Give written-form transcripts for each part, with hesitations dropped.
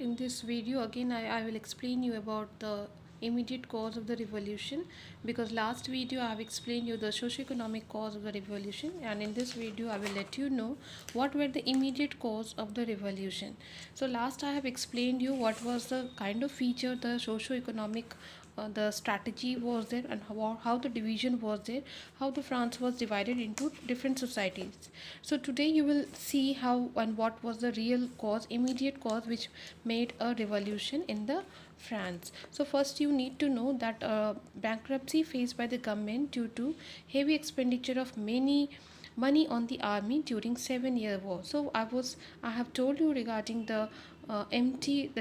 In this video again I will explain you about the immediate cause of the revolution, because last video I have explained you the socio-economic cause of the revolution, and in this video I will let you know what were the immediate cause of the revolution. So last I have explained you what was the kind of feature the socio-economic the strategy was there, and how the division was there, how the France was divided into different societies. So today you will see how and what was the real cause, immediate cause, which made a revolution in the France. So first you need to know that bankruptcy faced by the government due to heavy expenditure of many money on the army during 7-year war. So I have told you regarding the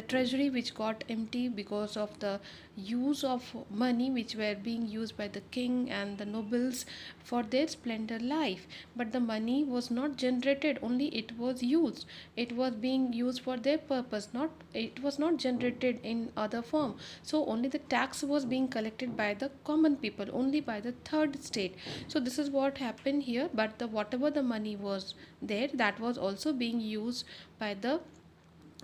treasury which got empty because of the use of money which were being used by the king and the nobles for their splendor life. But the money was not generated, only it was used. It was being used for their purpose, not it was not generated in other form. So only the tax was being collected by the common people, only by the third state. So this is what happened here. But the whatever the money was there, that was also being used by the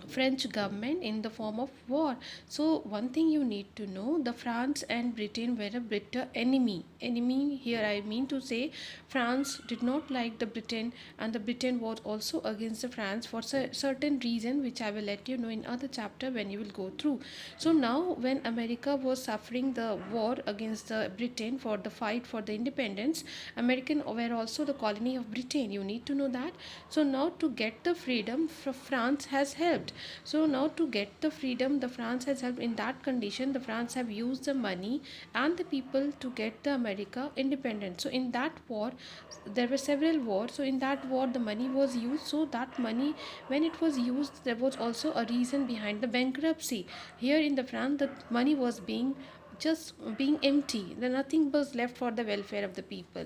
French government in the form of war. So one thing you need to know, the France and Britain were a bitter enemy. Enemy here I mean to say, France did not like the Britain, and the Britain was also against the France for certain reason which I will let you know in other chapter when you will go through. So now when America was suffering the war against the Britain for the fight for the independence, American were also the colony of Britain. You need to know that. So now to get the freedom, France has helped. So now to get the freedom, the France has helped. In that condition, the France have used the money and the people to get the America independent. So in that war, there were several wars. So in that war, the money was used. So that money, when it was used, there was also a reason behind the bankruptcy. Here in the France, the money was just being empty. Then nothing was left for the welfare of the people.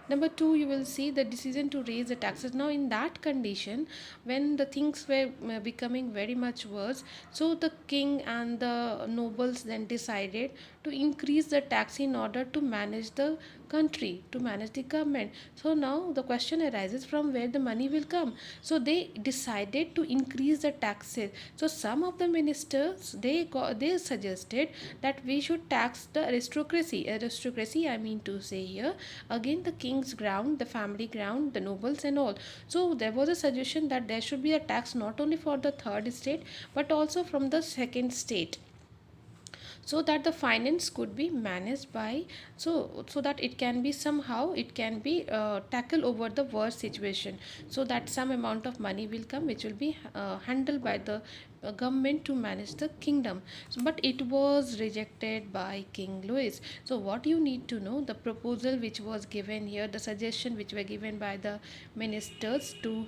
Number two, you will see the decision to raise the taxes. Now in that condition, when the things were becoming very much worse, so the king and the nobles then decided to increase the tax in order to manage the country, to manage the government. So now the question arises, from where the money will come. So they decided to increase the taxes. So some of the ministers, they suggested that we should tax the aristocracy I mean to say here, again the king's ground, the family ground, the nobles and all. So there was a suggestion that there should be a tax not only for the third state but also from the second state, so that the finance could be managed by, so that it can be somehow, it can be tackle over the worst situation, so that some amount of money will come which will be handled by the government to manage the kingdom. So, but it was rejected by King Louis. So what you need to know, the proposal which was given here, the suggestion which were given by the ministers to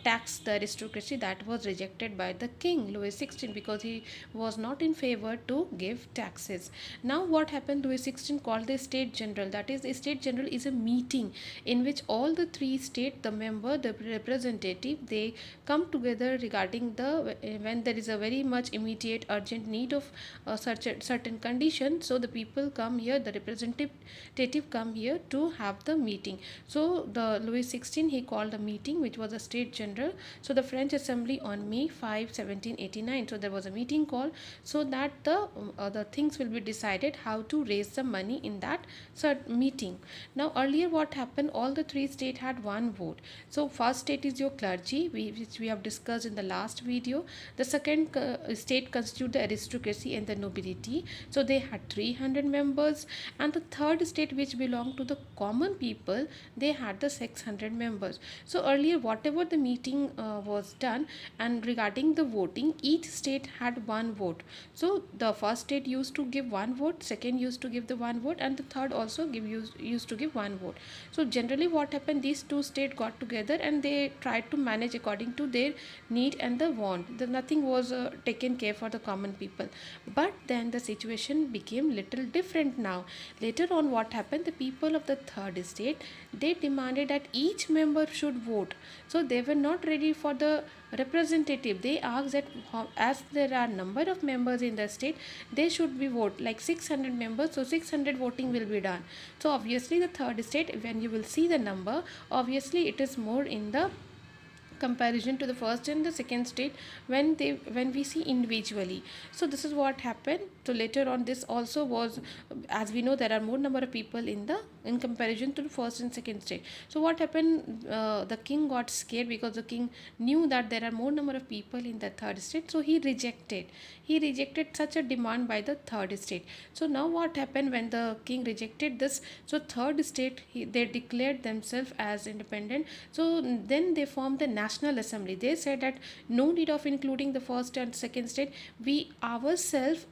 tax the aristocracy, that was rejected by the king Louis XVI, because he was not in favor to give taxes. Now what happened, Louis XVI called the state general. That is, the state general is a meeting in which all the three state, the member, the representative, they come together regarding the when there is a very much immediate urgent need of certain condition. So the people come here, the representative come here to have the meeting. So the Louis XVI, he called a meeting which was a state general. So the French assembly on May 5 1789, so there was a meeting called, so that the things will be decided how to raise the money in that meeting. Now earlier what happened, all the three states had one vote. So first state is your clergy, which we have discussed in the last video. The second state constitute the aristocracy and the nobility, so they had 300 members. And the third state, which belonged to the common people, they had the 600 members. So earlier whatever the meeting was done, and regarding the voting, each state had one vote. So the first state used to give one vote, second used to give the one vote, and the third also used to give one vote. So generally what happened, these two states got together and they tried to manage according to their need and the want. Nothing was taken care for the common people. But then the situation became little different now. Later on what happened, the people of the third state, they demanded that each member should vote. So they were not ready for the representative. They asked that as there are number of members in the state, they should be vote like 600 members, so 600 voting will be done. So obviously the third state, when you will see the number, obviously it is more in the comparison to the first and the second state when we see individually. So this is what happened. So later on, this also was, as we know, there are more number of people in comparison to the first and second state. So what happened, the king got scared because the king knew that there are more number of people in the third state, so he rejected such a demand by the third state. So now what happened when the king rejected this, so third state, they declared themselves as independent. So then they formed the national assembly. They said that no need of including the first and second state. We ourselves,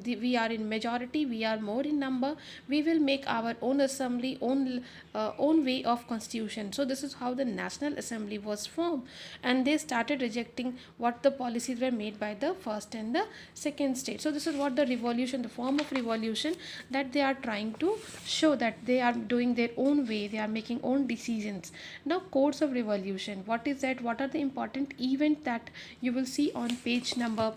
we are in majority, we are more in number, we will make our own assembly, own way of constitution. So this is how the national assembly was formed, and they started rejecting what the policies were made by the first and the second state. So this is what the revolution, the form of revolution, that they are trying to show that they are doing their own way, they are making own decisions. Now, course of revolution, what is that? What are the important events that you will see on page number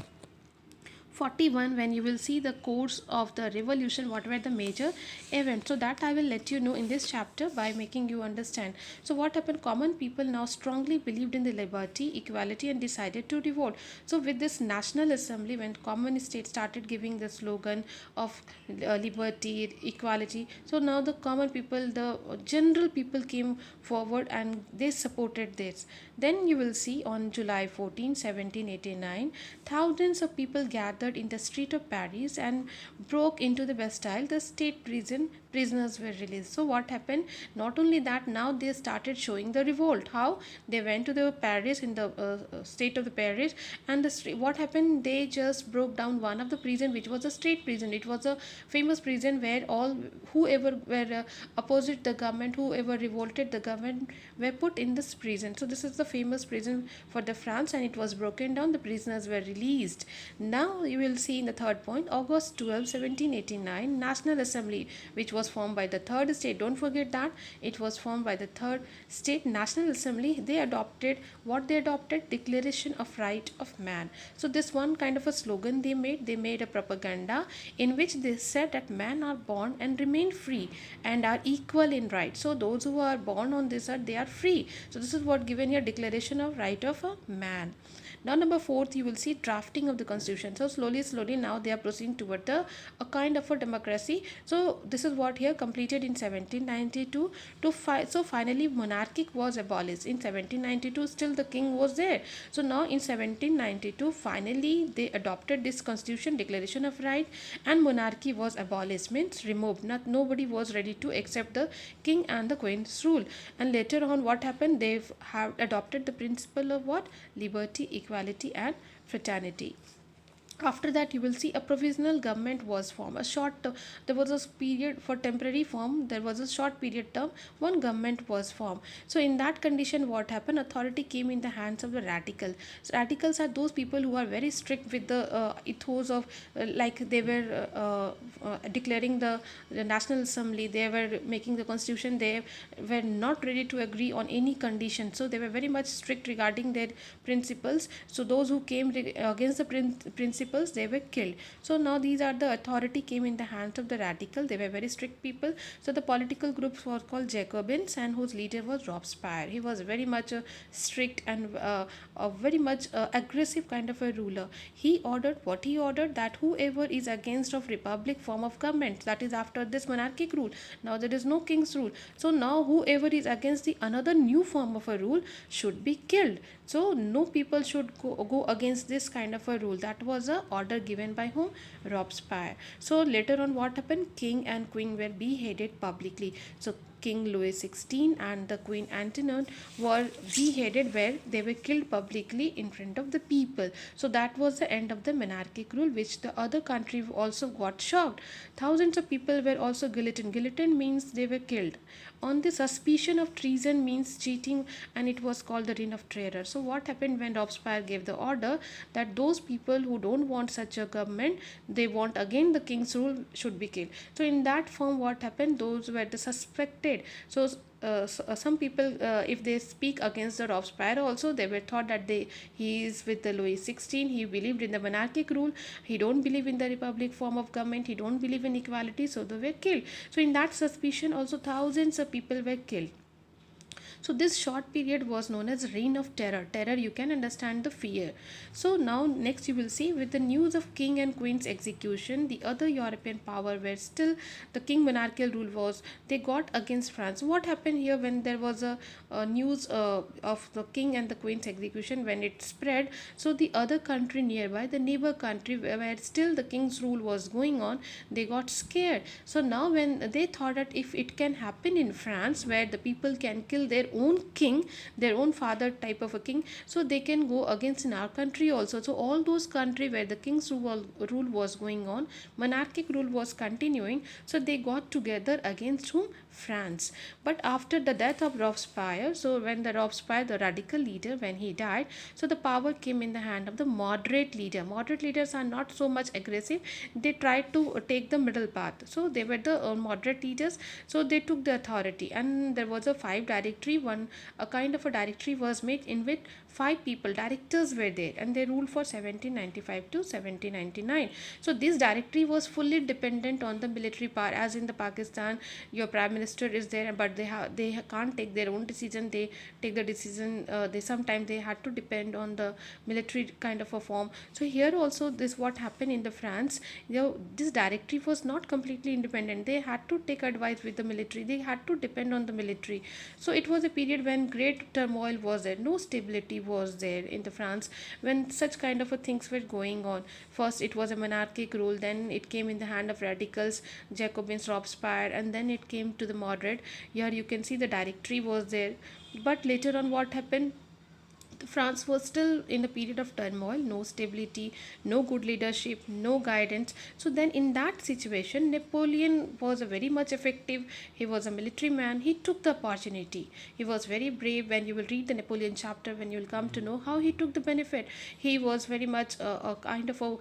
41, when you will see the course of the revolution, what were the major events? So that I will let you know in this chapter by making you understand. So what happened? Common people now strongly believed in the liberty, equality, and decided to revolt. So with this national assembly, when common states started giving the slogan of liberty, equality, so now the common people, the general people came forward and they supported this. Then you will see on July 14, 1789, thousands of people gathered in the street of Paris and broke into the Bastille. The state prison prisoners were released. So what happened? Not only that, now they started showing the revolt. How? They went to the Paris, in the state of the Paris, and what happened? They just broke down one of the prison, which was a state prison. It was a famous prison where all whoever were opposite the government, whoever revolted the government, were put in this prison. So this is the famous prison for the France, and it was broken down. The prisoners were released. Now you will see in the third point, August 12, 1789, National Assembly, which was formed by the third state. Don't forget that it was formed by the third state National Assembly. They adopted what they adopted: Declaration of Right of Man. So this one kind of a slogan they made a propaganda in which they said that men are born and remain free and are equal in right. So those who are born on this earth, they are free. So this is what given here: Declaration of Right of a Man. Now number fourth, you will see drafting of the constitution. So slowly now they are proceeding toward a kind of a democracy. So this is what here completed in 1792. So finally monarchic was abolished in 1792. Still the king was there. So now in 1792 finally they adopted this constitution, Declaration of Right, and monarchy was abolished, means removed. Nobody was ready to accept the king and the queen's rule. And later on what happened? They have adopted the principle of what? Liberty, equality, and fraternity. After that, you will see a provisional government was formed. There was a period for temporary form. There was a short period term. One government was formed. So in that condition, what happened? Authority came in the hands of the radical. So radicals are those people who are very strict with the ethos of, like they were declaring the National Assembly. They were making the constitution. They were not ready to agree on any condition. So they were very much strict regarding their principles. So those who came against the principles, they were killed. So now these are the authority came in the hands of the radical. They were very strict people. So the political groups were called Jacobins, and whose leader was Robespierre. He was very much a strict and a very much aggressive kind of a ruler. He ordered what he ordered, that whoever is against of republic form of government, that is after this monarchic rule, now there is no king's rule. So now whoever is against the another new form of a rule should be killed. So no people should go against this kind of a rule. That was a order given by whom? Robespierre. So later on what happened? King and queen were beheaded publicly. So King Louis XVI and the Queen Antoinette were beheaded, where they were killed publicly in front of the people. So that was the end of the monarchic rule, which the other country also got shocked. Thousands of people were also guillotined. Guillotine means they were killed on the suspicion of treason, means cheating, and it was called the Reign of Terror. So what happened when Robespierre gave the order that those people who don't want such a government, they want again the king's rule, should be killed. So in that form what happened? Those were the suspected. So some people, if they speak against the Robespierre also, they were thought that he is with the Louis XVI. He believed in the monarchic rule. He don't believe in the republic form of government. He don't believe in equality. So they were killed. So in that suspicion also thousands of people were killed. So this short period was known as reign of terror. Terror, you can understand the fear. So now next you will see, with the news of king and queen's execution, the other European power where still the king monarchical rule was, they got against France. What happened here when there was a news of the king and the queen's execution, when it spread, so the other country nearby, the neighbor country where still the king's rule was going on, they got scared. So now when they thought that if it can happen in France, where the people can kill their own king, their own father type of a king, so they can go against in our country also. So all those country where the king's rule was going on, monarchic rule was continuing, so they got together against whom? France. But after the death of Robespierre, so when the Robespierre, the radical leader, when he died, so the power came in the hand of the moderate leader. Moderate leaders are not so much aggressive, they tried to take the middle path. So they were the moderate leaders, so they took the authority, and there was a five directory, one a kind of a directory was made in which five people, directors were there, and they ruled for 1795 to 1799. So this directory was fully dependent on the military power. As in the Pakistan, your prime minister is there, but they can't take their own decision, they take the decision, they sometimes they had to depend on the military kind of a form. So here also this what happened in the France, this directory was not completely independent, they had to take advice with the military, they had to depend on the military. So it was a period when great turmoil was there, no stability was there in the France, when such kind of a things were going on. First it was a monarchic rule, then it came in the hand of radicals, Jacobins, Robespierre, and then it came to the moderate. Here you can see the directory was there, but later on what happened, France was still in a period of turmoil, no stability, no good leadership, no guidance. So then in that situation, Napoleon was a very much effective. He was a military man. He took the opportunity. He was very brave. When you will read the Napoleon chapter, when you will come to know how he took the benefit, he was very much a kind of a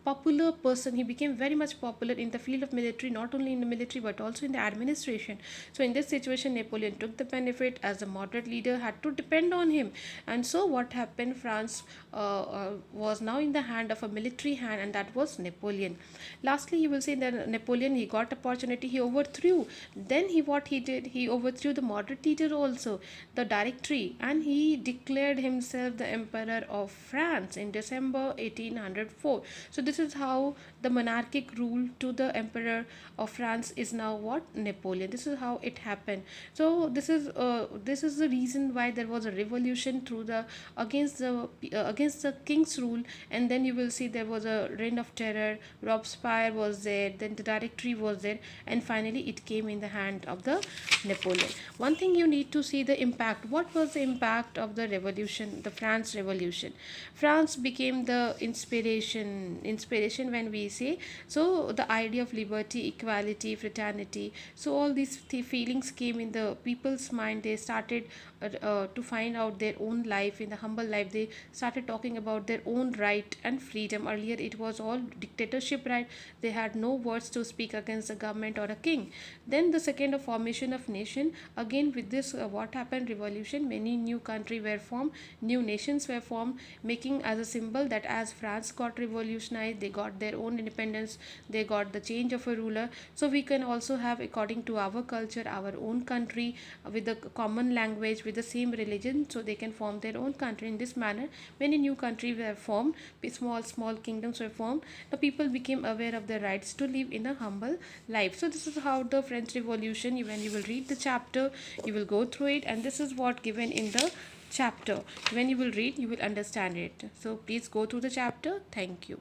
popular person. He became very much popular in the field of military, not only in the military but also in the administration. So in this situation, Napoleon took the benefit, as a moderate leader had to depend on him. And so what happened, France was now in the hand of a military hand, and that was Napoleon. Lastly, you will see that Napoleon, he got opportunity, he overthrew. Then what he did, he overthrew the moderate leader also, the directory, and he declared himself the emperor of France in December 1804. So this is how the monarchic rule to the emperor of France is now what? Napoleon. This is how it happened. So this is the reason why there was a revolution through the against the king's rule. And then you will see there was a reign of terror, Robespierre was there, then the directory was there, and finally it came in the hand of the Napoleon. One thing you need to see the impact. What was the impact of the revolution, the France revolution? France became the inspiration when we say, so the idea of liberty, equality, fraternity, so all these feelings came in the people's mind. They started to find out their own life, in the humble life. They started talking about their own right and freedom. Earlier it was all dictatorship, right? They had no words to speak against the government or a king. Then the second, of formation of nation. Again with this, what happened, revolution, many new country were formed, new nations were formed, making as a symbol that as France got revolutionized, they got their own independence, they got the change of a ruler. So we can also have, according to our culture, our own country with a common language, with the same religion, so they can form their own country. In this manner, many new countries were formed, small kingdoms were formed. The people became aware of their rights to live in a humble life. So this is how the French Revolution, when you will read the chapter, you will go through it, and this is what given in the chapter. When you will read, you will understand it. So please go through the chapter. Thank you.